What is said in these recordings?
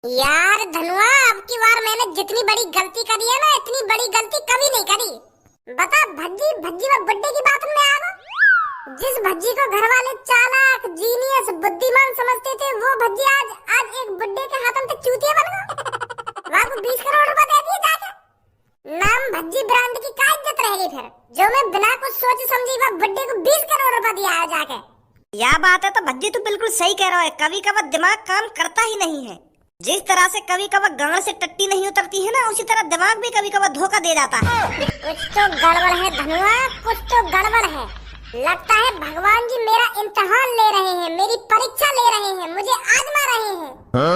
यार धनुआ, अब की बार मैंने जितनी बड़ी गलती करी है ना, इतनी बड़ी गलती कभी नहीं करी। बता, भज्जी भज्जी में बर्थडे की बात में आ गया। जिस भज्जी को घर वाले चालाक, जीनियस, बुद्धिमान समझते थे, वो भज्जी आज एक बुड्ढे के हाथों से चूतिया बन गया। वहाँ को 20 करोड़ रुपए दे दिए जाके। नाम भज्जी ब्रांड की क्या इज्जत रहेगी फिर, जो मैं बिना कुछ सोच समझी वह बुड्ढे को 20 करोड़ रुपए दिया है जाके। यह बात है तो भज्जी तू बिल्कुल सही कह रहा है। कभी कभी दिमाग काम करता ही नहीं है। जिस तरह से कभी कभी गांड से टट्टी नहीं उतरती है ना, उसी तरह दिमाग भी कभी कभी धोखा दे जाता है। कुछ तो गड़बड़ है धनुआ, कुछ तो गड़बड़ है। लगता है भगवान जी मेरा इम्तिहान ले रहे हैं, मेरी परीक्षा ले रहे हैं, मुझे आजमा रहे हैं।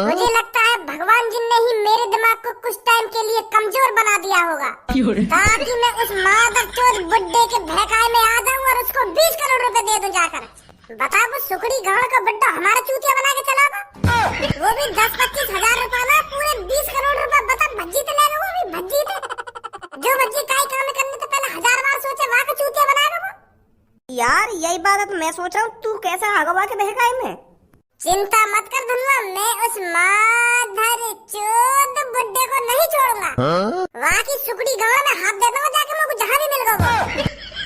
मुझे लगता है भगवान जी ने ही मेरे दिमाग को कुछ टाइम के लिए कमजोर बना दिया होगा, ताकि मैं उस मादरचोद बुड्ढे के बहकाए में आ जाऊं और उसको 20 करोड़ रुपए दे दूं जाकर। बता, वो सुकड़ी गांव का बुड्ढा हमारा चूतिया बना के चला था, वो भी 10-25 हजार रुपए ना, पूरे 20 करोड़ रुपए। बता, भज्जी तो लेगा, वो भी भज्जी थे। जो भज्जी काय काम करने से पहले 1000 बार सोचे, वहाँ का चूतिया बनाएगा वो। यार यही बात है तो मैं सोच रहा हूँ तू कैसे हगवा के बहकाए में। चिंता मत कर धनुआ, मैं उस मादरचोद बुड्ढे को नहीं छोड़ूंगा। वहाँ की सुकड़ी गांव में हाथ दे दूंगा जाके, मुझे जहाँ भी मिल गया।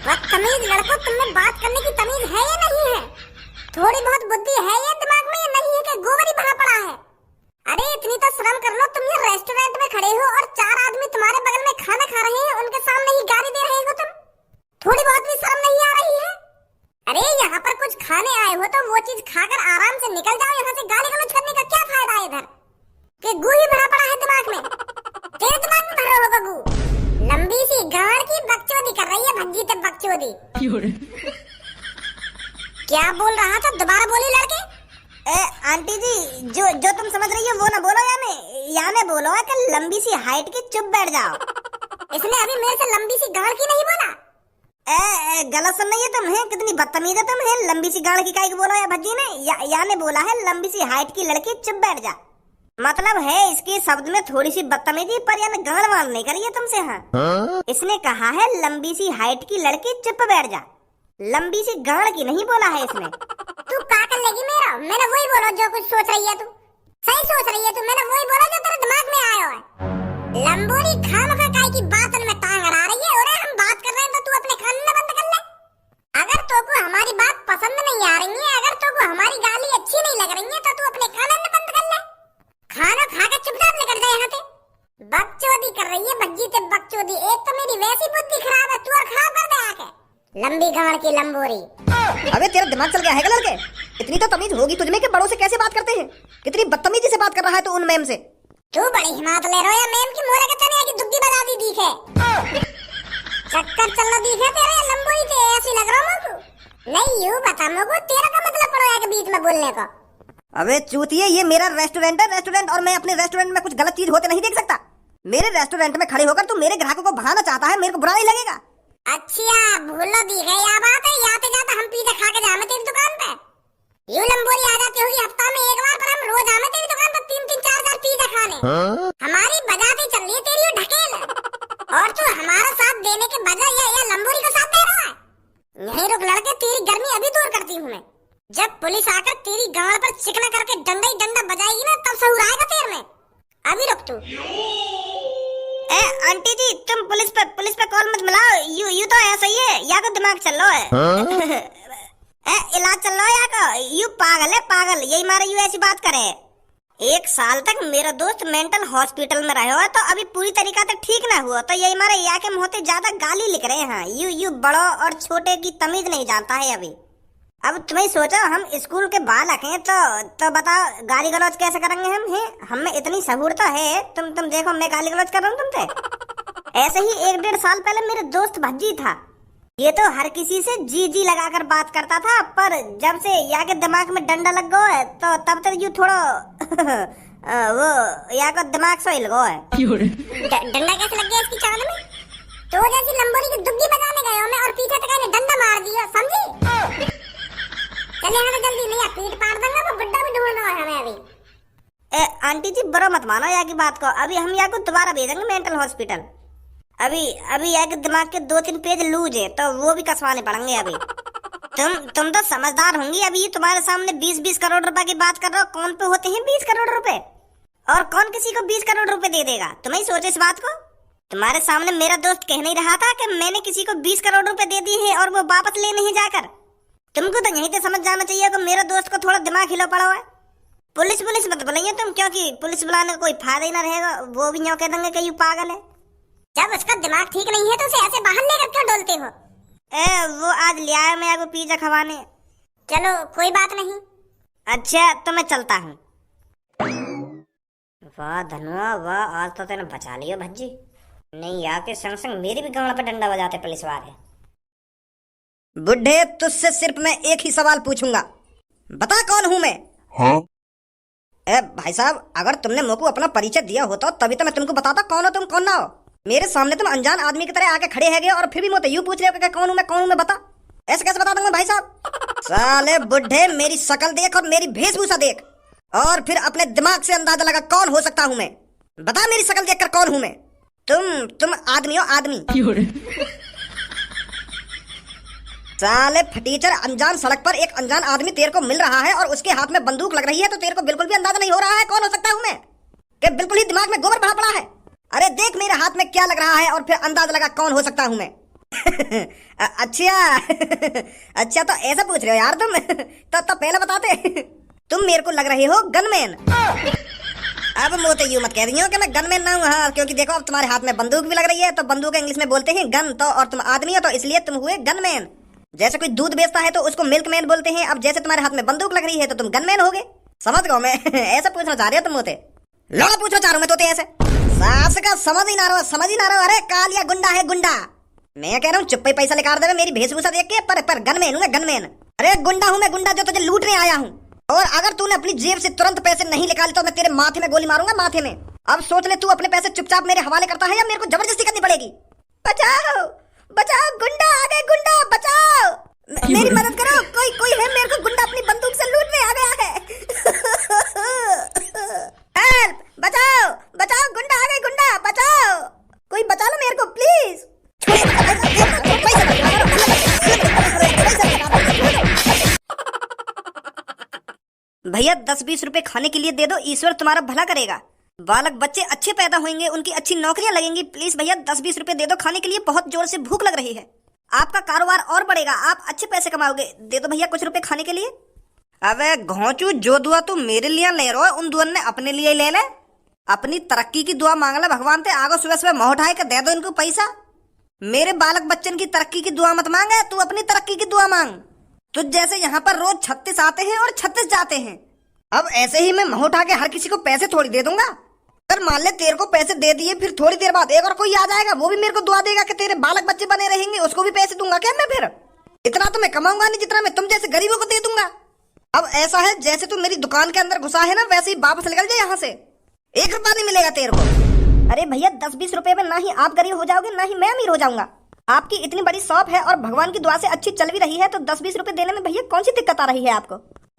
बदतमीज लड़कों, तुमने बात करने की तमीज है या नहीं है? थोड़ी बहुत बुद्धि है या दिमाग में, या नहीं है कि गोबर ही भरा पड़ा है? अरे इतनी तो शर्म कर लो, तुम ये रेस्टोरेंट में खड़े हो और 4 आदमी तुम्हारे बगल में खाना खा रहे हैं, उनके सामने ही गाली दे रहे हो तुम। थोड़ी बहुत भी शर्म नहीं आ रही है? अरे यहाँ पर कुछ खाने आए हो तो वो चीज खाकर आराम से निकल जाओ। यहाँ से गाली गलौज करने का क्या फायदा है इधर, कि गू ही भरा पड़ा है दिमाग में। तेरे दिमाग में भरा होगा गू। लंबी सी गाड़ की बकचोदी कर रही है भज्जी तब बकचोदी। क्या बोल रहा था, दोबारा बोली लड़के। आंटी जी, जो तुम समझ रही हो वो ना बोलो, याने बोलो है कि लंबी सी हाइट की, चुप बैठ जाओ। इसने अभी मेरे से लंबी सी गाड़ की नहीं बोला। गलत सुन रही है तुम, है कितनी बदतमीज है तुम, है लंबी सी गाड़ की काई को बोलो। या भज्जी ने याने बोला है लंबी सी हाइट की लड़की, चुप बैठ जा। मतलब है इसके शब्द में थोड़ी सी बदतमीजी, पर यानी गाड़ वाड़ नहीं करी है तुमसे। हाँ, इसने कहा है लंबी सी हाइट की लड़की, चुप बैठ जा। लंबी सी गाड़ की नहीं बोला है इसने। तू क्या कर लेगी मेरा? मैंने वही बोला जो कुछ सोच रही है तू। सही सोच रही है तू, मैंने वही बोला जो तेरे दिमाग में आया है। लंबोरी खामखा काय की बात में टांग अड़ा रही है। और हम बात कर रहे हैं तो तू अपने कान में बंद कर ले। अगर तो को हमारी बात पसंद नहीं आ रही है, अगर तो को हमारी गाली अच्छी नहीं लग रही है, तो तू अपने कान में बंद कर ले। खाना खा के चुपचाप निकल जा यहाँ से। बकचोदी कर रही है भज्जी ते बकचोदी। एक तो मेरी वैसी बुद्धि खराब है, तू और खराब कर दे आके। लंबी गाड़ की लंबोरी। अबे तेरा दिमाग चल गया है क्या लड़के? इतनी तो तमीज होगी तुझमें कि बड़ों से कैसे बात करते हैं। कितनी बदतमीजी से बात कर रहा है तू उन मैम से। तू बड़ी हिम्मत ले रहा है मैम की, मोरे के चने की दुग्गी बजा दी दिखे। चक्कर चल रहा दिखे तेरे लंबोरी ते, ऐसी लग रहा मुझको। नहीं यूं बता मुझको, तेरा का मतलब पड़ा है कि बीच में बोलने का। अबे चूतिए, ये मेरा रेस्टोरेंट है, रेस्टोरेंट, और मैं अपने रेस्टोरेंट में कुछ गलत चीज होते नहीं देख सकता। मेरे रेस्टोरेंट में खड़े होकर तू मेरे ग्राहकों को भगाना चाहता है, मेरे को बुरा नहीं लगेगा। अच्छा भूलो दी है या बात है, याते जाते हम पिज्जा खा के जामे तेरी दुकान पे। यू लंबोरी आ जाती होगी हफ्ता में एक बार, पर हम रोज आमे तेरी दुकान पर 3-3, 4-4 पिज्जा खाने। हमारी बजाती चल रही है तेरी ढकेल, और तू हमारा साथ देने के बजाय या लंबोरी का साथ दे रहा है। यहीं रुक लड़के, तेरी गर्मी अभी दूर करती हूँ मैं। जब पुलिस आकर तेरी गाड़ पर चिकना करके डंडा ही डंडा बजाएगी ना, तब सहूर आएगा तेरे में। अभी रुक तू। आंटी जी, तुम पुलिस पे कॉल मत मिलाओ। यू तो ऐसा ही है, या तो दिमाग चल लो है। इलाज चल रहा है या का, यू पागल है पागल, यही मारे यू ऐसी बात करे। 1 साल तक मेरा दोस्त मेंटल हॉस्पिटल में रहे हो, तो अभी पूरी तरीका से ठीक ना हुआ, तो यही मारे या के मुँह ज्यादा गाली लिख रहे हैं। यू बड़ों और छोटे की तमीज नहीं जानता है अभी। अब तुम्हें सोचो, हम स्कूल के बालक हैं, तो बताओ गाली गलौज कैसे करेंगे हम, हैं? हम में इतनी सहूरता है। तुम देखो, मैं गाली गलौज कर रहा हूँ तुमसे। ऐसे ही 1-1.5 साल पहले मेरे दोस्त भज्जी था, ये तो हर किसी से जी लगाकर बात करता था, पर जब से या के दिमाग में डंडा लग गया है, तो तब तक यू थोड़ा वो या का दिमाग सो हिल गया है। डंडा कैसे लग गया इसकी चाल में? तो जैसी लंबोरी की दुग्गी बजाने गए हो मैं, और पीछे तक आने डंडा मार दिया, समझी? चलिए हमें जल्दी, नहीं पीठ पाड़ दूंगा, वो बुड्ढा भी ढूंढना है हमें अभी। आंटी जी बुरा मत मानो या की बात को, अभी हम या को दोबारा भेजेंगे मेंटल हॉस्पिटल। अभी या के दिमाग के 2-3 पेज लूज है, तो वो भी कसवाने पड़ेंगे अभी। तुम तो समझदार होंगी। अभी तुम्हारे सामने 20-20 करोड़ रुपए की बात कर रहे हो, कौन पे होते हैं 20 करोड़ रुपए? और कौन किसी को 20 करोड़ रुपए दे देगा? तुम ही सोचो इस बात को। तुम्हारे सामने मेरा दोस्त कह नहीं रहा था कि मैंने किसी को 20 करोड़ रुपए दे दिए हैं और वो वापस ले नहीं जाकर। तुमको तो यहीं से समझ जाना चाहिए कि मेरे दोस्त को थोड़ा दिमाग हिलो पड़ा हुआ है। पुलिस पुलिस मत बुलाइए तुम, क्योंकि पुलिस बुलाने का कोई फायदा ही ना रहेगा। वो भी यूं कह देंगे कि यू पागल है। जब उसका दिमाग ठीक नहीं है तो उसे ऐसे बाहर लेकर क्यों डोलते हो? वो आज ले आया मैं आपको पिज्जा खवाने। चलो कोई बात नहीं। अच्छा तो मैं चलता हूँ। वाह धनुआ वाह, आज तो तेने बचा लियो भज्जी। नहीं आके संग संग मेरी भी गांड पे डंडा बजाते पुलिस वाले। बुढ़े तुझसे सिर्फ मैं एक ही सवाल पूछूंगा, बता कौन हूं मैं? हाँ? भाई साहब, अगर तुमने मेरे को अपना परिचय दिया होता तभी तो मैं तुमको बताता कौन हो तुम कौन ना हो। मेरे सामने तुम अनजान आदमी की तरह आके खड़े है और फिर भी मुझे यूं पूछ रहे हो कि कौन हूं मैं बता। ऐसे कैसे बता दूंगा भाई साहब? साले बुढ़े, मेरी शक्ल देख और मेरी वेशभूषा देख और फिर अपने दिमाग से अंदाजा लगा कौन हो सकता हूं मैं। बता मेरी शक्ल देखकर कौन हूं मैं? तुम आदमी हो आदमी। साले फटीचर, अनजान सड़क पर एक अनजान आदमी तेरे को मिल रहा है और उसके हाथ में बंदूक लग रही है तो तेरे को बिल्कुल भी अंदाजा नहीं हो रहा है कौन हो सकता हूं मैं? कि बिल्कुल ही दिमाग में गोबर भरा पड़ा है। अरे देख मेरे हाथ में क्या लग रहा है और फिर अंदाजा लगा कौन हो सकता हूं मैं। अच्छा अच्छा तो ऐसा पूछ रहे हो यार तुम? तो पहले बताते। तुम मेरे को लग रहे हो गनमैन। अब मोते यूं मत कह रही हो कि मैं गनमैन ना हूँ। हाँ, क्योंकि देखो अब तुम्हारे हाथ में बंदूक भी लग रही है तो बंदूक इंग्लिश में बोलते हैं गन, तो और तुम आदमी हो तो इसलिए तुम हुए गनमैन। जैसे कोई दूध बेचता है तो उसको मिल्कमैन बोलते हैं। अब जैसे तुम्हारे हाथ में बंदूक लग रही है तो तुम गनमैन हो गए। समझ गो मैं। ऐसा पूछना चाह रहे हो तुम मोते? लौड़ा पूछना चाह रहा हूं मैं तोते ऐसे। सास का समझ ही ना रहा। अरे कालिया गुंडा है गुंडा। मैं कह रहा हूँ चुप्पे पैसा निकाल देवे मेरी वेशभूषा देख के। पर गनमैन हूँ मैं गनमैन। अरे गुंडा हूँ मैं गुंडा जो तुझे लूटने आया हूँ। और अगर तूने अपनी जेब से तुरंत पैसे नहीं निकाले तो मैं तेरे माथे में गोली मारूंगा, माथे में। अब सोच ले तू अपने पैसे चुपचाप मेरे हवाले करता है या मेरे को जबरदस्ती करनी पड़ेगी। बचाओ बचाओ, गुंडा आ गए, गुंडा बचाओ, मेरी मदद करो। कोई है, मेरे को गुंडा अपनी बंदूक से लूटने आ गया है। हेल्प, बचाओ बचाओ, गुंडा आ गए, गुंडा बचाओ, कोई बचा लो मेरे को प्लीज। भैया 10-20 रुपए खाने के लिए दे दो, ईश्वर तुम्हारा भला करेगा। बालक बच्चे अच्छे पैदा होंगे, उनकी अच्छी नौकरियां लगेंगी। प्लीज भैया 10-20 रुपए दे दो खाने के लिए, बहुत जोर से भूख लग रही है। आपका कारोबार और बढ़ेगा, आप अच्छे पैसे कमाओगे। दे दो भैया कुछ रुपए खाने के लिए। अबे घोंचू, जो दुआ तू मेरे लिए ले रहा है उन दुआ ने अपने लिए ले ले। अपनी तरक्की की दुआ मांग ले भगवान से। आगो सुबह सुबह मोह उठाए के दे दो इनको पैसा। मेरे बालक बच्चन की तरक्की की दुआ मत मांगे, तू अपनी तरक्की की दुआ मांग। तुझ जैसे यहाँ पर रोज 36 आते हैं और 36 जाते हैं। अब ऐसे ही मैं मोह उठा के हर किसी को पैसे थोड़ी दे दूंगा। अगर मान ले तेरे को पैसे दे दिए, फिर थोड़ी देर बाद एक और कोई आ जाएगा, वो भी मेरे को दुआ देगा कि तेरे बालक बच्चे बने रहेंगे, उसको भी पैसे दूंगा क्या मैं? फिर इतना तो मैं कमाऊंगा नहीं जितना मैं तुम जैसे गरीबों को दे दूंगा। अब ऐसा है जैसे तू मेरी दुकान के अंदर घुसा है ना, वैसे ही वापस निकल जाए यहाँ से। 1 रुपया नहीं मिलेगा तेरे को। अरे भैया 10-20 रुपए में ना ही आप गरीब हो जाओगे ना ही मैं अमीर हो जाऊंगा। आपकी इतनी बड़ी शॉप है और भगवान की दुआ से अच्छी चल भी रही है, तो 10-20 रुपए देने में भैया कौन सी दिक्कत आ रही है आपको?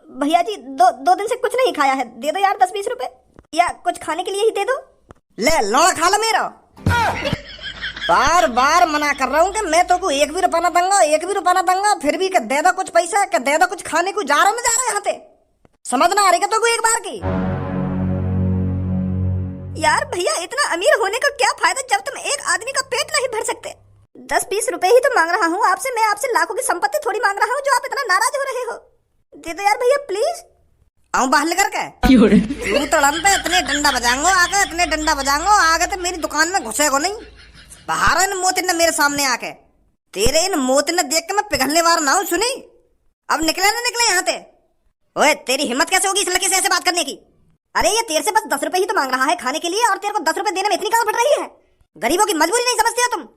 भैया जी दो दिन से कुछ नहीं खाया है, दे दो यार 10-20 रुपए, या कुछ खाने के लिए ही दे दो। ले लौड़ा खा लो मेरा। बार बार मना कर रहा हूँ कि मैं तो को 1 भी रुपया ना दूंगा, 1 भी रुपया ना दूंगा, फिर भी दे दो कुछ पैसा, दे दो कुछ खाने को। जा रहा हूँ यहाँ पे, समझना आ रही तो को एक बार की। यार भैया इतना अमीर होने का क्या फायदा जब तुम एक आदमी का पेट नहीं भर सकते। 10-20 रुपए ही तो मांग रहा हूँ आपसे, मैं आपसे लाखों की संपत्ति थोड़ी मांग रहा हूँ जो आप इतना नाराज हो रहे हो। दे दो यार भैया प्लीज। आऊं बाहर लेकर के तू तड़न पे इतने डंडा बजाऊंगा आके, इतने डंडा बजाऊंगा आगे तो मेरी दुकान में घुसेगो नहीं। बाहर इन मोतिन ने मेरे सामने आके, तेरे इन मोतिन ने देख के मैं पिघलने वाला ना हूँ। सुनी, अब निकले ना निकले यहाँ से। ओए तेरी हिम्मत कैसे होगी इस लड़के से ऐसे बात करने की? अरे ये तेरे से बस 10 रुपए ही तो मांग रहा है खाने के लिए और तेरे को 10 रुपए देने में इतनी कहाँ फट रही है? गरीबों की मजबूरी नहीं समझते हो तुम?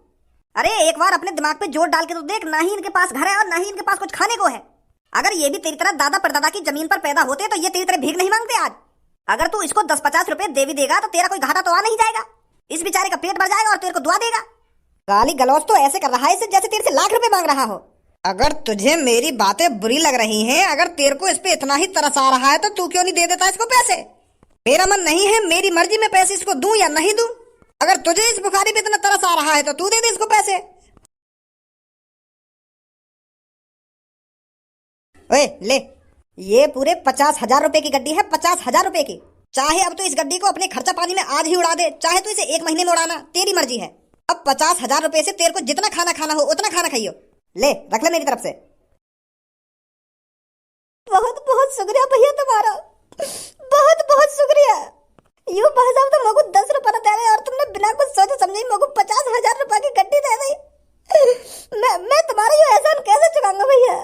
अरे एक बार अपने दिमाग पे जोर डाल के तो देख, ना ही इनके पास घर है और ना ही इनके पास कुछ खाने को है। अगर ये भी तेरी तरह दादा परदादा की जमीन पर पैदा होते तो ये तेरी तरह भीख नहीं मांगते आज। अगर तू इसको 10-50 रुपए दे भी देगा तो तेरा कोई घाटा तो आ नहीं जाएगा। इस बेचारे का पेट भर जाएगा और तेरे को दुआ देगा। गाली गलौज तो ऐसे कर रहा है जैसे तेरे से लाख रुपए मांग रहा हो। अगर तुझे मेरी बातें बुरी लग रही हैं, अगर तेरे को इस पे इतना ही तरस आ रहा है तो तू क्यों नहीं दे देता इसको पैसे? मेरा मन नहीं है, मेरी मर्जी में पैसे इसको दूं या नहीं दूं। अगर तुझे इस बुखारी पे इतना तरस आ रहा है तो तू दे दे इसको पैसे। ओए ले, ये पूरे 50,000 रुपए की गड्डी है, 50,000 रुपए की। चाहे अब तो इस गड्डी को अपने खर्चा पानी में आज ही उड़ा दे, चाहे तो इसे 1 महीने में उड़ाना, तेरी मर्जी है। अब 50,000 रुपए से तेरे को जितना खाना खाना हो उतना खाना खाइयो। ले रख ले मेरी तरफ से। बहुत बहुत शुक्रिया भैया तुम्हारा, बहुत बहुत शुक्रिया। यूं भाई साहब तो मगु 10 रुपए दे रहे और तुमने बिना कुछ सोचे समझे मगु 50,000 रुपए की गड्डी दे दी। मैं तुम्हारा ये एहसान कैसे चुकाऊंगा भैया?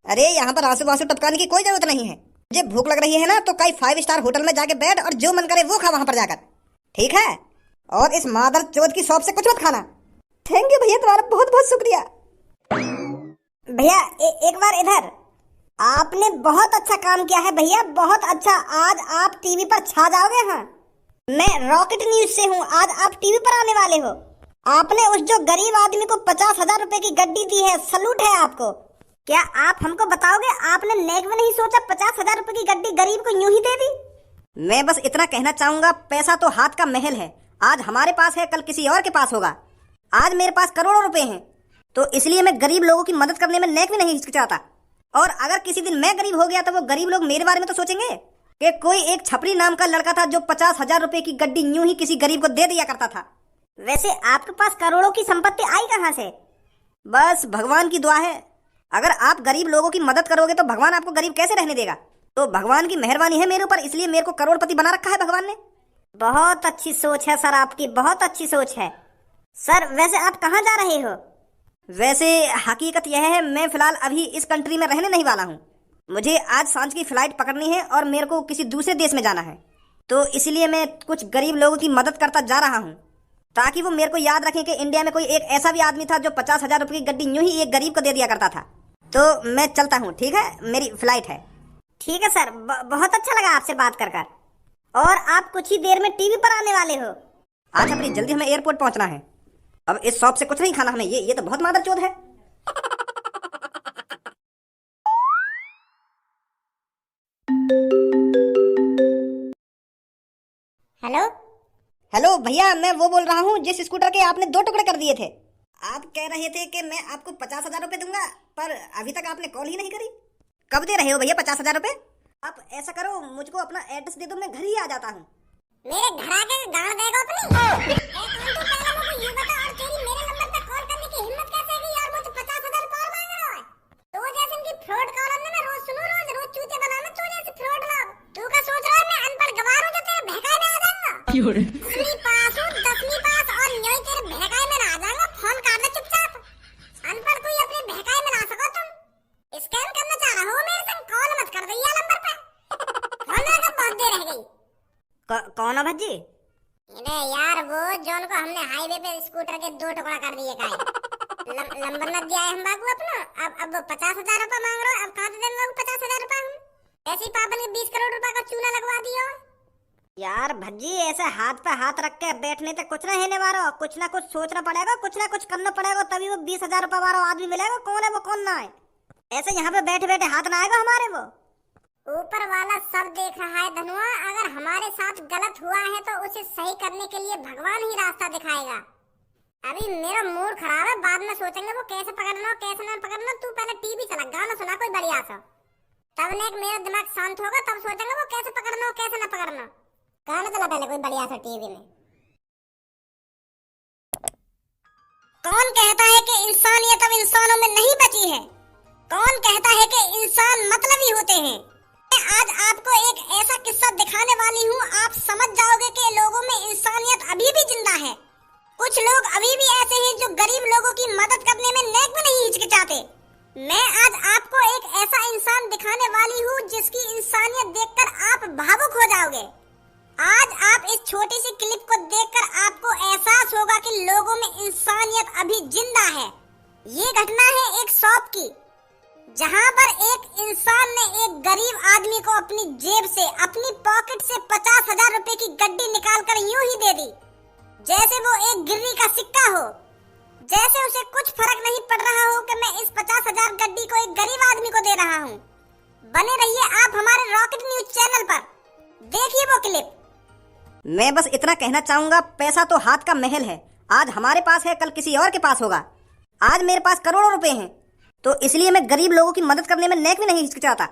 अरे यहाँ पर आंसू आंसू टपकाने की कोई जरूरत नहीं है। मुझे भूख लग रही है ना तो कई 5 स्टार होटल में जाके बैठ और जो मन करे वो खा वहां पर जाकर, ठीक है? और इस मादर चौथ की शॉप से कुछ मत खाना। थैंक यू भैया, तुम्हारा बहुत बहुत शुक्रिया। भैया एक बार इधर। आपने बहुत अच्छा काम किया है भैया, बहुत अच्छा। आज आप टीवी पर छा जाओगे। हाँ, मैं रॉकेट न्यूज से हूँ, आज आप टीवी पर आने वाले हो। आपने उस जो गरीब आदमी को 50,000 रुपए की गड्डी दी है, सलूट है आपको। क्या आप हमको बताओगे, आपने नेक में नहीं सोचा 50,000 रुपए की गड्डी गरीब को यूं ही दे दी? मैं बस इतना कहना चाहूंगा, पैसा तो हाथ का महल है। आज हमारे पास है, कल किसी और के पास होगा। आज मेरे पास करोड़ों रुपए हैं, तो इसलिए मैं गरीब लोगों की मदद करने में नेक में नहीं हिचकिचाता। और अगर किसी दिन मैं गरीब हो गया तो वो गरीब लोग मेरे बारे में तो सोचेंगे कि कोई एक छपरी नाम का लड़का था जो 50,000 रुपए की गड्डी यूं ही किसी गरीब को दे दिया करता था। वैसे आपके पास करोड़ों की संपत्ति आई कहाँ से? बस भगवान की दुआ है। अगर आप गरीब लोगों की मदद करोगे तो भगवान आपको गरीब कैसे रहने देगा? तो भगवान की मेहरबानी है मेरे ऊपर, इसलिए मेरे को करोड़पति बना रखा है भगवान ने। बहुत अच्छी सोच है सर, आपकी बहुत अच्छी सोच है। सर वैसे आप कहाँ जा रहे हो? वैसे हकीकत यह है, मैं फिलहाल अभी इस कंट्री में रहने नहीं वाला हूँ। मुझे आज सांझ की फ्लाइट पकड़नी है और मेरे को किसी दूसरे देश में जाना है, तो इसलिए मैं कुछ गरीब लोगों की मदद करता जा रहा हूँ, ताकि वो मेरे को याद रखें कि इंडिया में कोई एक ऐसा भी आदमी था जो 50,000 रुपए की गड्डी यूं ही एक गरीब को दे दिया करता था। तो मैं चलता हूँ, ठीक है? मेरी फ्लाइट है। ठीक है सर, बहुत अच्छा लगा आपसे बात कर। और आप कुछ ही देर में टीवी पर आने वाले हो। आज अपनी जल्दी हमें एयरपोर्ट पहुंचना है। अब इस शॉप से कुछ नहीं खाना हमें, ये तो बहुत मादरचोद है। हेलो हेलो भैया, मैं वो बोल रहा हूँ जिस स्कूटर के आपने 2 टुकड़े कर दिए थे। आप कह रहे थे कि मैं आपको 50,000 रुपए दूंगा, पर अभी तक आपने कॉल ही नहीं करी। कब दे रहे हो भैया 50,000 रुपए? आप ऐसा करो, मुझको अपना एड्रेस दे दो, मैं घर ही आ जाता हूँ। मेरे घर आके गाड़ देगा अपनी। तू पहले मुझे ये बता, और तेरी मेरे नंबर पे कॉल करने की हिम्मत कैसे है यार? मुझे 50,000 रुपए और मांग रहा है। तो जैसे इनकी फ्रॉड कॉल है ना, रोज सुनो, रोज चूते बनाना। तो जैसे फ्रॉड लोग, तू का सोच रहा है मैं अनपढ़ गवार हूं जो तेरे भहकाए में आ जाऊंगा? 10वीं पास हूं, 10वीं पास, और यूं ही तेरे भहकाए में आ जाऊंगा। फोन काट दे चुपचाप। अनपढ़ कोई अपने भहकाए में ना सको तुम। स्कैम करना चाह रहा हो मेरे संग? कॉल मत कर भैया नंबर पे। फोन लगा, बहुत देर रह गई। कौन है भज्जी? अरे यार वो जॉन को हमने हाईवे पे स्कूटर के 2 टुकड़ा कर दिए का नंबर न दिया है हम बाबू अपना। अब 50,000 रुपए मांग रहे हो। अब कहाँ से देंगे 50,000 रुपए हम? ऐसी पापन के 20 करोड़ रुपए का चूना लगवा दियो। यार भज्जी, ऐसे हाथ पे हाथ रख के बैठने तक कुछ ना होने वाला। कुछ ना कुछ सोचना पड़ेगा, कुछ ना कुछ करना पड़ेगा, तभी वो 20,000 रुपए वाला आदमी मिलेगा। कौन है वो, कौन ना है? ऐसे यहाँ पे बैठे बैठे हाथ ना आएगा हमारे। वो ऊपर वाला सब देख रहा है धनुआ। अगर हमारे साथ गलत हुआ है तो उसे सही करने के लिए भगवान ही रास्ता दिखाएगा। अभी मेरा मूड खराब है, बाद में सोचेंगे वो कैसे पकड़ना कैसे ना पकड़ना। तू पहले टीवी चला, गाना सुना कोई बढ़िया सा, तब ने मेरा दिमाग शांत होगा, तब सोचेंगे वो कैसे पकड़ना कैसे ना पकड़ना। गाना चला पहले कोई बढ़िया सा टीवी में। कौन कहता है कि इंसानियत अब इंसानों में नहीं बची है? कौन कहता है कि इंसान मतलबी होते हैं? मैं आज आपको एक ऐसा किस्सा दिखाने वाली हूँ, आप समझ जाओगे कि लोगों में इंसानियत अभी भी जिंदा है। कुछ लोग अभी भी ऐसे हैं जो गरीब लोगों की मदद करने में नेक में नहीं हिचकिचाते। मैं आज आपको एक ऐसा इंसान दिखाने वाली हूँ जिसकी इंसानियत देखकर आप भावुक हो जाओगे। आज आप इस छोटी सी क्लिप को देखकर आपको एहसास होगा कि लोगों में इंसानियत अभी जिंदा है। ये घटना है एक शॉप की, जहां पर एक इंसान ने एक गरीब आदमी को अपनी जेब से, अपनी पॉकेट से 50,000 रुपए की गड्डी निकालकर यूं ही दे दी जैसे वो एक गिर्री का सिक्का हो। जैसे उसे कुछ फर्क नहीं पड़ रहा हो कि मैं इस 50,000 गड्डी को एक गरीब आदमी को दे रहा हूँ। बने रहिए आप हमारे रॉकेट न्यूज चैनल पर, देखिए वो क्लिप। मैं बस इतना कहना चाहूंगा, पैसा तो हाथ का महल है। आज हमारे पास है, कल किसी और के पास होगा। आज मेरे पास करोड़ों रुपए हैं, तो इसलिए मैं गरीब लोगों की मदद करने में नेक में नहीं हिचकिचाता।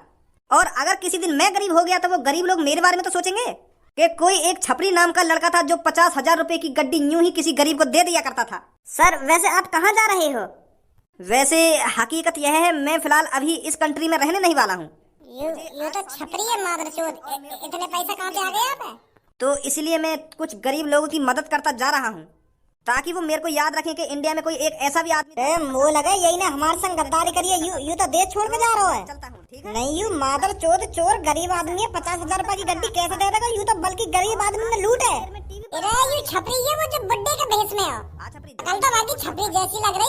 और अगर किसी दिन मैं गरीब हो गया तो वो गरीब लोग मेरे बारे में तो सोचेंगे कि कोई एक छपरी नाम का लड़का था जो 50,000 रुपए की गड्डी यूं ही किसी गरीब को दे दिया करता था। सर वैसे आप कहाँ जा रहे हो? वैसे हकीकत यह है, मैं फिलहाल अभी इस कंट्री में रहने नहीं वाला हूँ, यू तो छपरी है मादरचोद। इतने पैसे कहाँ से आ गए आप? तो इसलिए मैं कुछ गरीब लोगों की मदद करता जा रहा हूँ, ताकि वो मेरे को याद रखें कि इंडिया में कोई एक ऐसा भी आदमी मुँह लगे यही ना हमारे संग गद्दारी करिए। यू तो देश छोड़ के जा रहा है। चलता हूँ, ठीक है? नहीं यू मादर चोद चोर गरीब आदमी है। 50,000 रुपए की गड्डी कैसे दे देगा? यू तो बल्कि गरीब आदमी ने लूट है। अरे यू छपरी है वो जो बुड्ढे के भेष में हो। छपरी कल तो बाकी छपरी जैसी लग रही